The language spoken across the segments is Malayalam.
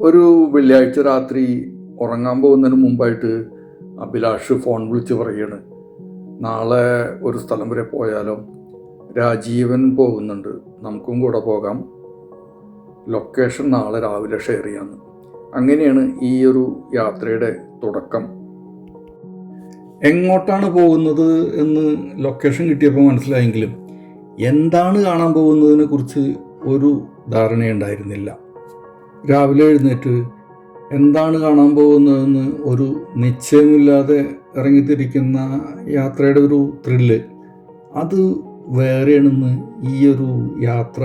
ഒരു വെള്ളിയാഴ്ച രാത്രി ഉറങ്ങാൻ പോകുന്നതിന് മുമ്പായിട്ട് അഭിലാഷ് ഫോൺ വിളിച്ച് പറയുകയാണ്, നാളെ ഒരു സ്ഥലം വരെ പോയാലോ, രാജീവൻ പോകുന്നുണ്ട്, നമുക്കും കൂടെ പോകാം, ലൊക്കേഷൻ നാളെ രാവിലെ ഷെയർ ചെയ്യാമെന്ന്. അങ്ങനെയാണ് ഈ ഒരു യാത്രയുടെ തുടക്കം. എങ്ങോട്ടാണ് പോകുന്നത് എന്ന് ലൊക്കേഷൻ കിട്ടിയപ്പോൾ മനസ്സിലായെങ്കിലും എന്താണ് കാണാൻ പോകുന്നതിനെ കുറിച്ച് ഒരു ധാരണയുണ്ടായിരുന്നില്ല. രാവിലെ എഴുന്നേറ്റ് എന്താണ് കാണാൻ പോകുന്നതെന്ന് ഒരു നിശ്ചയമില്ലാതെ ഇറങ്ങിത്തിരിക്കുന്ന യാത്രയുടെ ഒരു ത്രില്ല് അത് വേറെയാണെന്ന് ഈ ഒരു യാത്ര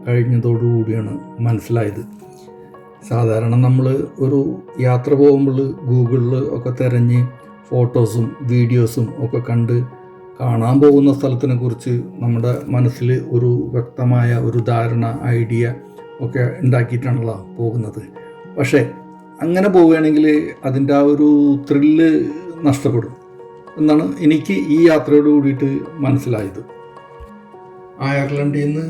കഴിഞ്ഞതോടുകൂടിയാണ് മനസ്സിലായത്. സാധാരണ നമ്മൾ ഒരു യാത്ര പോകുമ്പോൾ ഗൂഗിളിൽ ഒക്കെ തിരഞ്ഞ് ഫോട്ടോസും വീഡിയോസും ഒക്കെ കണ്ട് കാണാൻ പോകുന്ന സ്ഥലത്തിനെ കുറിച്ച് നമ്മുടെ മനസ്സിൽ ഒരു വ്യക്തമായ ഒരു ധാരണ, ഐഡിയ ഒക്കെ ഉണ്ടാക്കിയിട്ടാണല്ലോ പോകുന്നത്. പക്ഷേ അങ്ങനെ പോവുകയാണെങ്കിൽ അതിൻ്റെ ആ ഒരു ത്രില്ല് നഷ്ടപ്പെടും എന്നാണ് എനിക്ക് ഈ യാത്രയോട് കൂടിയിട്ട് മനസ്സിലായത്. അയർലൻഡിൽ നിന്ന്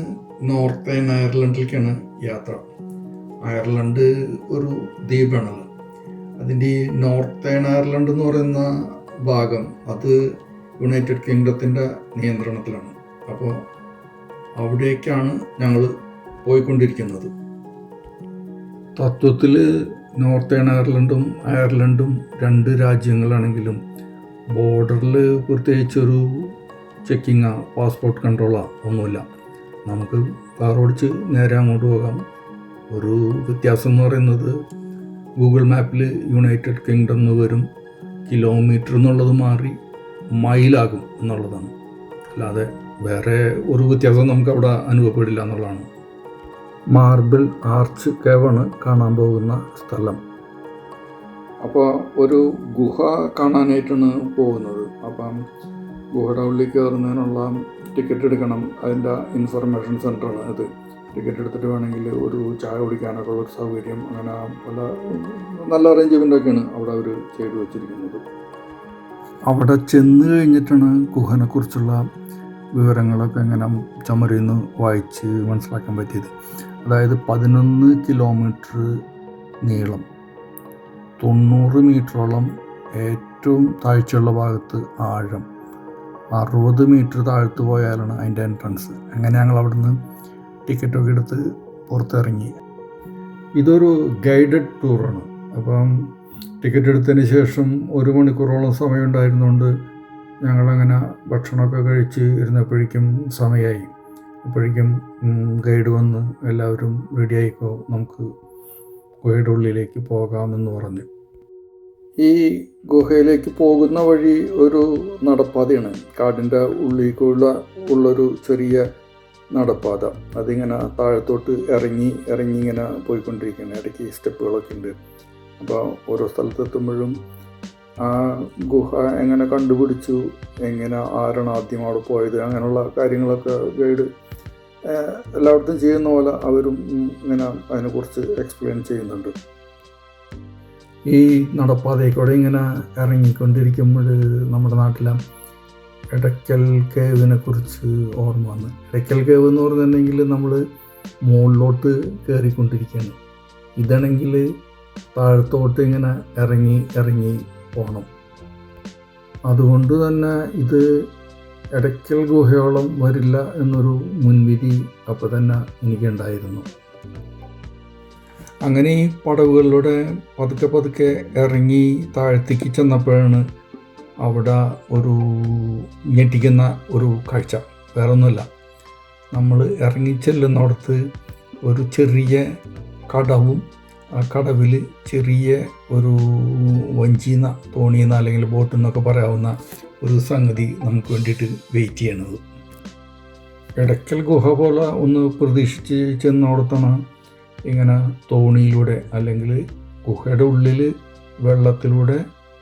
നോർത്തേൺ അയർലൻഡിലേക്കാണ് യാത്ര. അയർലൻഡ് ഒരു ദ്വീപാണല്ലോ. അതിൻ്റെ ഈ നോർത്തേൺ അയർലൻഡ് എന്ന് പറയുന്ന ഭാഗം അത് യുണൈറ്റഡ് കിങ്ഡത്തിൻ്റെ നിയന്ത്രണത്തിലാണ്. അപ്പോൾ അവിടേക്കാണ് ഞങ്ങൾ പോയിക്കൊണ്ടിരിക്കുന്നത്. തത്വത്തിൽ നോർത്തേൺ അയർലൻഡും രണ്ട് രാജ്യങ്ങളാണെങ്കിലും ബോർഡറിൽ പ്രത്യേകിച്ചൊരു ചെക്കിങ്ങോ പാസ്പോർട്ട് കൺട്രോളോ ഒന്നുമില്ല. നമുക്ക് കാർ ഓടിച്ച് നേരെ അങ്ങോട്ട് പോകാം. ഒരു വ്യത്യാസം എന്ന് പറയുന്നത് ഗൂഗിൾ മാപ്പിൽ യുണൈറ്റഡ് കിങ്ഡം എന്ന് വരും, കിലോമീറ്റർ എന്നുള്ളത് മാറി മൈലാകും എന്നുള്ളതാണ്. അല്ലാതെ വേറെ ഒരു വ്യത്യാസം നമുക്ക് അവിടെ അനുഭവപ്പെടില്ല എന്നുള്ളതാണ്. മാർബിൾ ആർച്ച് കേവാണ് കാണാൻ പോകുന്ന സ്ഥലം. അപ്പോൾ ഒരു ഗുഹ കാണാനായിട്ടാണ് പോകുന്നത്. അപ്പം ഗുഹയുടെ ഉള്ളിൽ കയറുന്നതിനുള്ള ടിക്കറ്റ് എടുക്കണം. അതിൻ്റെ ഇൻഫർമേഷൻ സെൻ്ററാണ് ഇത്. ടിക്കറ്റ് എടുത്തിട്ട് വേണമെങ്കിൽ ഒരു ചായ കുടിക്കാനൊക്കെ ഉള്ളൊരു സൗകര്യം, അങ്ങനെ പല നല്ല അറേഞ്ച്മെൻ്റൊക്കെയാണ് അവിടെ അവർ ചെയ്തു വച്ചിരിക്കുന്നത്. അവിടെ ചെന്ന് കഴിഞ്ഞിട്ടാണ് ഗുഹനെക്കുറിച്ചുള്ള വിവരങ്ങളൊക്കെ ഇങ്ങനെ ചുമരിൽ നിന്ന് വായിച്ച് മനസ്സിലാക്കാൻ പറ്റിയത്. അതായത് 11 കിലോമീറ്റർ നീളം, 90 മീറ്ററോളം ഏറ്റവും താഴ്ചയുള്ള ഭാഗത്ത് ആഴം, 60 മീറ്റർ താഴ്ത്തു പോയാലാണ് അതിൻ്റെ എൻട്രൻസ്. അങ്ങനെ ഞങ്ങൾ അവിടുന്ന് ടിക്കറ്റൊക്കെ എടുത്ത് പുറത്തിറങ്ങി. ഇതൊരു ഗൈഡഡ് ടൂറാണ്. അപ്പം ടിക്കറ്റ് എടുത്തതിന് ശേഷം 1 മണിക്കൂറോളം സമയം ഉണ്ടായിരുന്നുകൊണ്ട് ഞങ്ങളങ്ങനെ ഭക്ഷണമൊക്കെ കഴിച്ച് ഇരുന്നപ്പോഴേക്കും സമയമായി. അപ്പോഴേക്കും ഗൈഡ് വന്ന് എല്ലാവരും റെഡിയായിക്കോ, നമുക്ക് ഗുഹയുടെ ഉള്ളിലേക്ക് പോകാമെന്ന് പറഞ്ഞു. ഈ ഗുഹയിലേക്ക് പോകുന്ന വഴി ഒരു നടപ്പാതയാണ്. കാടിൻ്റെ ഉള്ളൊരു ചെറിയ നടപ്പാത. അതിങ്ങനെ താഴത്തോട്ട് ഇറങ്ങി ഇങ്ങനെ പോയിക്കൊണ്ടിരിക്കുകയാണ്. ഇടയ്ക്ക് സ്റ്റെപ്പുകളൊക്കെ ഉണ്ട്. അപ്പോൾ ഓരോ സ്ഥലത്തെത്തുമ്പോഴും ആ ഗുഹ എങ്ങനെ കണ്ടുപിടിച്ചു, എങ്ങനെ ആരാണ് ആദ്യം അവിടെ പോയത്, അങ്ങനെയുള്ള കാര്യങ്ങളൊക്കെ ഗൈഡ് എല്ലായിടത്തും ചെയ്യുന്ന പോലെ അവരും ഇങ്ങനെ അതിനെക്കുറിച്ച് എക്സ്പ്ലെയിൻ ചെയ്യുന്നുണ്ട്. ഈ നടപ്പാതയിൽക്കൂടെ ഇങ്ങനെ ഇറങ്ങിക്കൊണ്ടിരിക്കുമ്പോൾ നമ്മുടെ നാട്ടിലെ എടയ്ക്കൽ കേവിനെ കുറിച്ച് ഓർമ്മ വന്ന്. എടയ്ക്കൽ കേവ് എന്ന് പറഞ്ഞിട്ടുണ്ടെങ്കിൽ നമ്മൾ മുകളിലോട്ട് കയറിക്കൊണ്ടിരിക്കുകയാണ്. ഇതാണെങ്കിൽ താഴത്തോട്ട് ഇങ്ങനെ ഇറങ്ങി പോകണം. അതുകൊണ്ട് തന്നെ ഇത് എടയ്ക്കൽ ഗുഹയോളം വരില്ല എന്നൊരു മുൻവിധി അപ്പോൾ തന്നെ എനിക്കുണ്ടായിരുന്നു. അങ്ങനെ ഈ പടവുകളിലൂടെ പതുക്കെ ഇറങ്ങി താഴത്തേക്ക് ചെന്നപ്പോഴാണ് അവിടെ ഒരു ഞെട്ടിക്കുന്ന ഒരു കാഴ്ച. വേറൊന്നുമില്ല, നമ്മൾ ഇറങ്ങിച്ചെല്ലുന്നിടത്ത് ഒരു ചെറിയ കടവും, ആ കടവിൽ ചെറിയ ഒരു വഞ്ചിന്ന തോണിയെന്ന അല്ലെങ്കിൽ ബോട്ട് എന്നൊക്കെ പറയാവുന്ന ഒരു സംഗതി നമുക്ക് വേണ്ടിയിട്ട് വെയിറ്റ് ചെയ്യണത്. എടയ്ക്കൽ ഗുഹ പോലെ ഒന്ന് പ്രതീക്ഷിച്ച് ചെന്നിടത്താണ് ഇങ്ങനെ തോണിയിലൂടെ, അല്ലെങ്കിൽ ഗുഹയുടെ ഉള്ളിൽ വെള്ളത്തിലൂടെ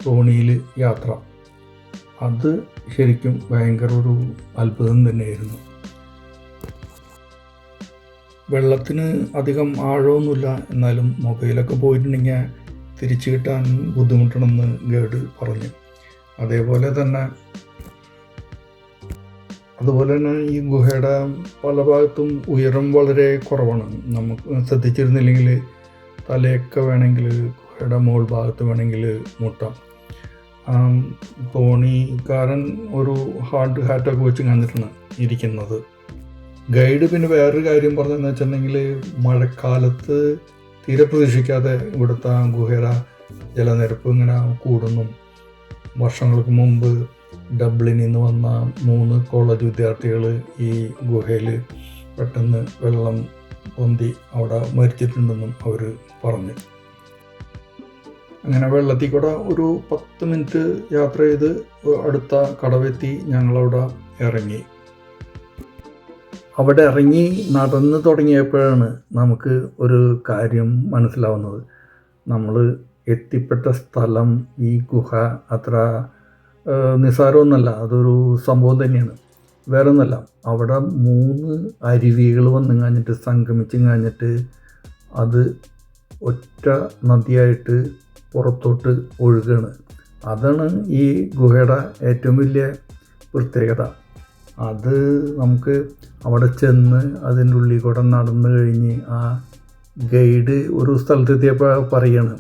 തോണിയിൽ യാത്ര. അത് ശരിക്കും ഭയങ്കര ഒരു അത്ഭുതം തന്നെയായിരുന്നു. വെള്ളത്തിന് അധികം ആഴമൊന്നുമില്ല, എന്നാലും മൊബൈലൊക്കെ പോയിട്ടുണ്ടെങ്കിൽ തിരിച്ചു കിട്ടാൻ ബുദ്ധിമുട്ടണമെന്ന് ഗൈഡ് പറഞ്ഞു. അതുപോലെ തന്നെ ഈ ഗുഹയുടെ പല ഭാഗത്തും ഉയരം വളരെ കുറവാണ്. നമുക്ക് ശ്രദ്ധിച്ചിരുന്നില്ലെങ്കിൽ തലയൊക്കെ വേണമെങ്കിൽ ഗുഹയുടെ മുകൾ ഭാഗത്ത് വേണമെങ്കിൽ മുട്ടാം. തോണിക്കാരൻ ഒരു ഹാർഡ് ഹാറ്റൊക്കെ വെച്ച് കണ്ടിട്ടാണ് ഇരിക്കുന്നത്. ഗൈഡ് പിന്നെ വേറൊരു കാര്യം പറഞ്ഞതെന്ന് വെച്ചിട്ടുണ്ടെങ്കിൽ മഴക്കാലത്ത് തീരെ പ്രതീക്ഷിക്കാതെ ഇവിടുത്തെ ഗുഹയുടെ ജലനിരപ്പ് ഇങ്ങനെ കൂടുന്നു. വർഷങ്ങൾക്ക് മുമ്പ് ഡബ്ലിനിൽ നിന്ന് വന്ന 3 കോളേജ് വിദ്യാർത്ഥികൾ ഈ ഗുഹയിൽ പെട്ടെന്ന് വെള്ളം പൊന്തി അവിടെ മരിച്ചിട്ടുണ്ടെന്നും അവർ പറഞ്ഞു. അങ്ങനെ വെള്ളത്തിൽ കൂടെ ഒരു 10 മിനിറ്റ് യാത്ര ചെയ്ത് അടുത്ത കടവെത്തി ഞങ്ങളവിടെ ഇറങ്ങി. അവിടെ ഇറങ്ങി നടന്ന് തുടങ്ങിയപ്പോഴാണ് നമുക്ക് ഒരു കാര്യം മനസ്സിലാവുന്നത്. നമ്മൾ എത്തിപ്പെട്ട സ്ഥലം, ഈ ഗുഹ അത്ര നിസ്സാരമൊന്നുമല്ല, അതൊരു സംഭവം തന്നെയാണ്. വേറെ ഒന്നല്ല, അവിടെ 3 അരുവികൾ വന്നു കഴിഞ്ഞിട്ട് സംഗമിച്ച് കഴിഞ്ഞിട്ട് അത് ഒറ്റ നദിയായിട്ട് പുറത്തോട്ട് ഒഴുകുകയാണ്. അതാണ് ഈ ഗുഹയുടെ ഏറ്റവും വലിയ പ്രത്യേകത. അത് നമുക്ക് അവിടെ ചെന്ന് അതിൻ്റെ ഉള്ളിൽ കൂടെ നടന്നു കഴിഞ്ഞ് ആ ഗൈഡ് ഒരു സ്ഥലത്തെത്തിയപ്പോൾ പറയുകയാണ്,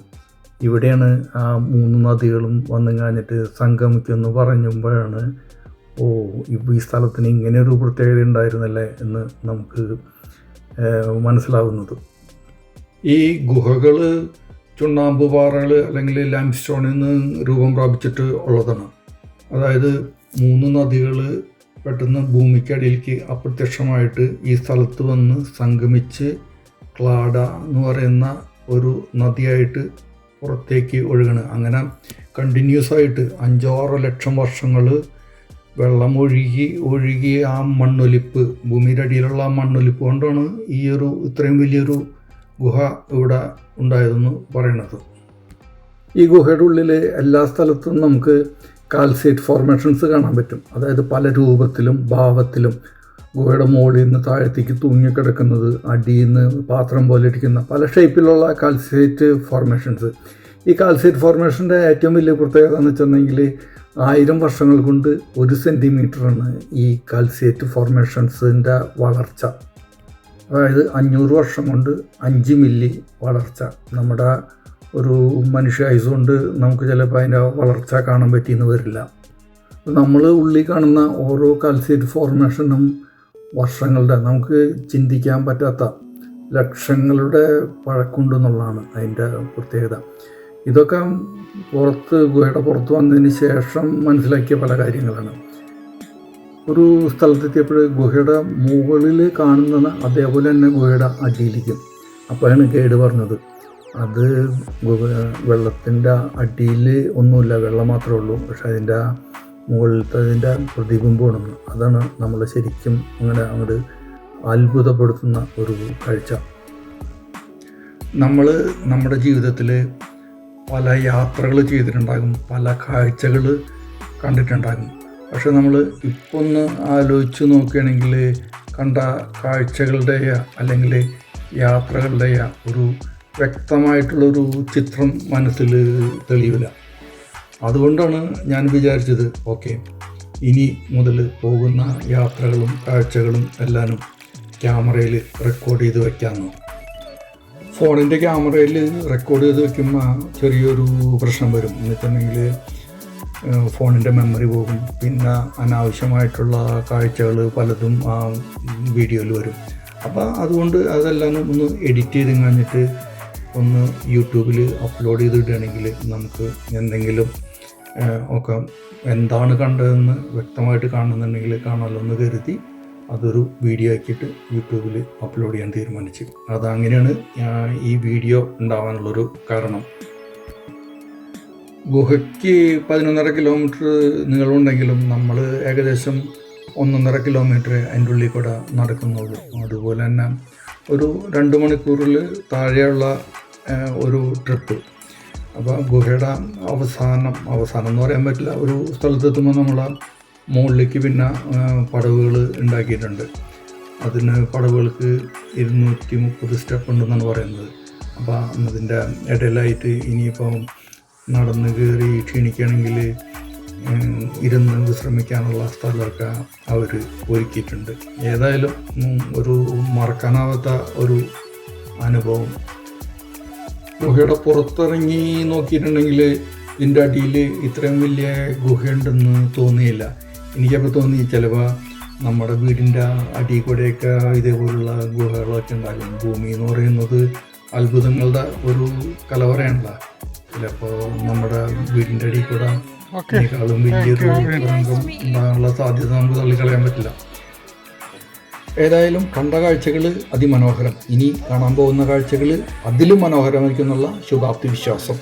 ഇവിടെയാണ് ആ 3 നദികളും വന്നു കഴിഞ്ഞിട്ട് സംഗമിക്കുമെന്ന് പറഞ്ഞപ്പോഴാണ് ഇപ്പോൾ ഈ സ്ഥലത്തിന് ഇങ്ങനെയൊരു പ്രത്യേകത ഉണ്ടായിരുന്നല്ലേ എന്ന് നമുക്ക് മനസ്സിലാവുന്നത്. ഈ ഗുഹകൾ ചുണ്ണാമ്പ് പാറകൾ അല്ലെങ്കിൽ ലൈംസ്റ്റോണിൽ നിന്ന് രൂപം പ്രാപിച്ചിട്ട് ഉള്ളതാണ്. അതായത് 3 നദികൾ പെട്ടെന്ന് ഭൂമിക്കടിയിലേക്ക് അപ്രത്യക്ഷമായിട്ട് ഈ സ്ഥലത്ത് വന്ന് സംഗമിച്ച് ക്ലാഡ എന്ന് പറയുന്ന ഒരു നദിയായിട്ട് പുറത്തേക്ക് ഒഴുകണം. അങ്ങനെ കണ്ടിന്യൂസ് ആയിട്ട് 5-6 ലക്ഷം വർഷങ്ങൾ വെള്ളം ഒഴുകി ആ മണ്ണൊലിപ്പ്, ഭൂമിയുടെ അടിയിലുള്ള ആ മണ്ണൊലിപ്പ് കൊണ്ടാണ് ഈ ഒരു ഇത്രയും വലിയൊരു ഗുഹ ഇവിടെ ഉണ്ടായതെന്ന് പറയുന്നത്. ഈ ഗുഹയുടെ ഉള്ളിൽ എല്ലാ സ്ഥലത്തും നമുക്ക് കാൽസൈറ്റ് ഫോർമേഷൻസ് കാണാൻ പറ്റും. അതായത് പല രൂപത്തിലും ഭാവത്തിലും ഗുഹയുടെ മുകളിൽ നിന്ന് താഴത്തേക്ക് തൂങ്ങിക്കിടക്കുന്നത്, അടിയിൽ നിന്ന് പാത്രം പോലെ ഇരിക്കുന്ന പല ഷേപ്പിലുള്ള കാൽസൈറ്റ് ഫോർമേഷൻസ്. ഈ കാൽസൈറ്റ് ഫോർമേഷൻ്റെ ഏറ്റവും വലിയ പ്രത്യേകത എന്ന് വെച്ചിട്ടുണ്ടെങ്കിൽ 1000 വർഷങ്ങൾ കൊണ്ട് 1 സെൻറ്റിമീറ്ററാണ് ഈ കാൽസൈറ്റ് ഫോർമേഷൻസിൻ്റെ വളർച്ച. അതായത് 500 വർഷം കൊണ്ട് 5 മില്ലി വളർച്ച. നമ്മുടെ ഒരു മനുഷ്യ ആയുസ് കൊണ്ട് നമുക്ക് ചിലപ്പോൾ അതിൻ്റെ വളർച്ച കാണാൻ പറ്റിയെന്ന് വരില്ല. നമ്മൾ ഉള്ളിൽ കാണുന്ന ഓരോ കാൽസൈറ്റ് ഫോർമേഷനും വർഷങ്ങളുടെ, നമുക്ക് ചിന്തിക്കാൻ പറ്റാത്ത ലക്ഷങ്ങളുടെ പഴക്കമുണ്ടെന്നുള്ളതാണ് അതിൻ്റെ പ്രത്യേകത. ഇതൊക്കെ ഗുഹയുടെ പുറത്ത് വന്നതിന് ശേഷം മനസ്സിലാക്കിയ പല കാര്യങ്ങളാണ്. ഒരു സ്ഥലത്തെത്തിയപ്പോൾ ഗുഹയുടെ മുകളിൽ കാണുന്ന അതേപോലെ തന്നെ ഗുഹയുടെ അടിയിലേക്കും. അപ്പോഴാണ് ഗൈഡ് പറഞ്ഞത്, അത് വെള്ളത്തിൻ്റെ അടിയിൽ ഒന്നുമില്ല, വെള്ളം മാത്രമേ ഉള്ളൂ, പക്ഷെ അതിൻ്റെ മുകളിലത്തെ അതിൻ്റെ പ്രതിബിംബമാണെന്ന്. അതാണ് നമ്മൾ ശരിക്കും അങ്ങോട്ട് അത്ഭുതപ്പെടുത്തുന്ന ഒരു കാഴ്ച. നമ്മൾ നമ്മുടെ ജീവിതത്തിൽ പല യാത്രകൾ ചെയ്തിട്ടുണ്ടാകും, പല കാഴ്ചകൾ കണ്ടിട്ടുണ്ടാകും. പക്ഷെ നമ്മൾ ഇപ്പോൾ ഒന്ന് ആലോചിച്ച് നോക്കുകയാണെങ്കിൽ കണ്ട കാഴ്ചകളുടെയോ അല്ലെങ്കിൽ യാത്രകളുടെയോ ഒരു വ്യക്തമായിട്ടുള്ളൊരു ചിത്രം മനസ്സിൽ തെളിയില്ല. അതുകൊണ്ടാണ് ഞാൻ വിചാരിച്ചത്, ഓക്കെ, ഇനി മുതൽ പോകുന്ന യാത്രകളും കാഴ്ചകളും എല്ലാനും ക്യാമറയിൽ റെക്കോർഡ് ചെയ്ത് വയ്ക്കാമെന്ന്. ഫോണിൻ്റെ ക്യാമറയിൽ റെക്കോർഡ് ചെയ്ത് വയ്ക്കുമ്പോൾ ചെറിയൊരു പ്രശ്നം വരും. എന്ന് വെച്ചിട്ടുണ്ടെങ്കിൽ ഫോണിൻ്റെ മെമ്മറി പോകും. പിന്നെ അനാവശ്യമായിട്ടുള്ള കാഴ്ചകൾ പലതും ആ വീഡിയോയിൽ വരും. അപ്പോൾ അതുകൊണ്ട് അതെല്ലാം ഒന്ന് എഡിറ്റ് ചെയ്ത് കഴിഞ്ഞിട്ട് ഒന്ന് യൂട്യൂബിൽ അപ്ലോഡ് ചെയ്തിടുകയാണെങ്കിൽ നമുക്ക് എന്തെങ്കിലും ഒക്കെ എന്താണ് കണ്ടതെന്ന് വ്യക്തമായിട്ട് കാണുന്നുണ്ടെങ്കിൽ കാണാമല്ലോ എന്ന് കരുതി അതൊരു വീഡിയോ ആക്കിയിട്ട് യൂട്യൂബിൽ അപ്ലോഡ് ചെയ്യാൻ തീരുമാനിച്ചു. അതങ്ങനെയാണ് ഈ വീഡിയോ ഉണ്ടാവാനുള്ളൊരു കാരണം. ഗുഹയ്ക്ക് 11.5 കിലോമീറ്റർ നീളമുണ്ടെങ്കിലും നമ്മൾ ഏകദേശം 1.5 കിലോമീറ്റർ അതിൻ്റെ ഉള്ളിൽ കൂടെ നടക്കുന്നുള്ളൂ. അതുപോലെ തന്നെ ഒരു 2 മണിക്കൂറിൽ താഴെയുള്ള ഒരു ട്രിപ്പ്. അപ്പോൾ ഗുഹയുടെ അവസാനം എന്ന് പറയാൻ പറ്റില്ല, ഒരു സ്ഥലത്തെത്തുമ്പോൾ നമ്മൾ മുകളിലേക്ക് പിന്നെ പടവുകൾ ഉണ്ടാക്കിയിട്ടുണ്ട്. അതിന് പടവുകൾക്ക് 230 സ്റ്റെപ്പ് ഉണ്ടെന്നാണ് പറയുന്നത്. അപ്പോൾ അതിൻ്റെ ഇടയിലായിട്ട് ഇനിയിപ്പം നടന്ന് കയറി ക്ഷീണിക്കുകയാണെങ്കിൽ ഇരുന്ന് വിശ്രമിക്കാനുള്ള സ്ഥലമൊക്കെ അവർ ഒരുക്കിയിട്ടുണ്ട്. ഏതായാലും ഒരു മറക്കാനാവാത്ത ഒരു അനുഭവം. ഗുഹയുടെ പുറത്തിറങ്ങി നോക്കിയിട്ടുണ്ടെങ്കിൽ ഇതിൻ്റെ അടിയിൽ ഇത്രയും വലിയ ഗുഹയുണ്ടെന്ന് തോന്നിയില്ല. എനിക്കപ്പോൾ തോന്നി ചിലപ്പോൾ നമ്മുടെ വീടിൻ്റെ അടിയിൽ കൂടെയൊക്കെ ഇതേപോലുള്ള ഗുഹകളൊക്കെ ഉണ്ടാകും. ഭൂമി എന്ന് പറയുന്നത് അത്ഭുതങ്ങളുടെ ഒരു കലവറയാണല്ലോ. ചിലപ്പോൾ നമ്മുടെ വീടിൻ്റെ അടിയിൽ കൂടെ ഇതിനേക്കാളും വലിയൊരു രംഗം ഉണ്ടാകാനുള്ള സാധ്യത നമുക്ക് തള്ളിക്കളയാൻ പറ്റില്ല. ഏതായാലും കണ്ട കാഴ്ചകൾ അതിമനോഹരം. ഇനി കാണാൻ പോകുന്ന കാഴ്ചകൾ അതിലും മനോഹരമായിരിക്കും എന്നുള്ള ശുഭാപ്തി വിശ്വാസം.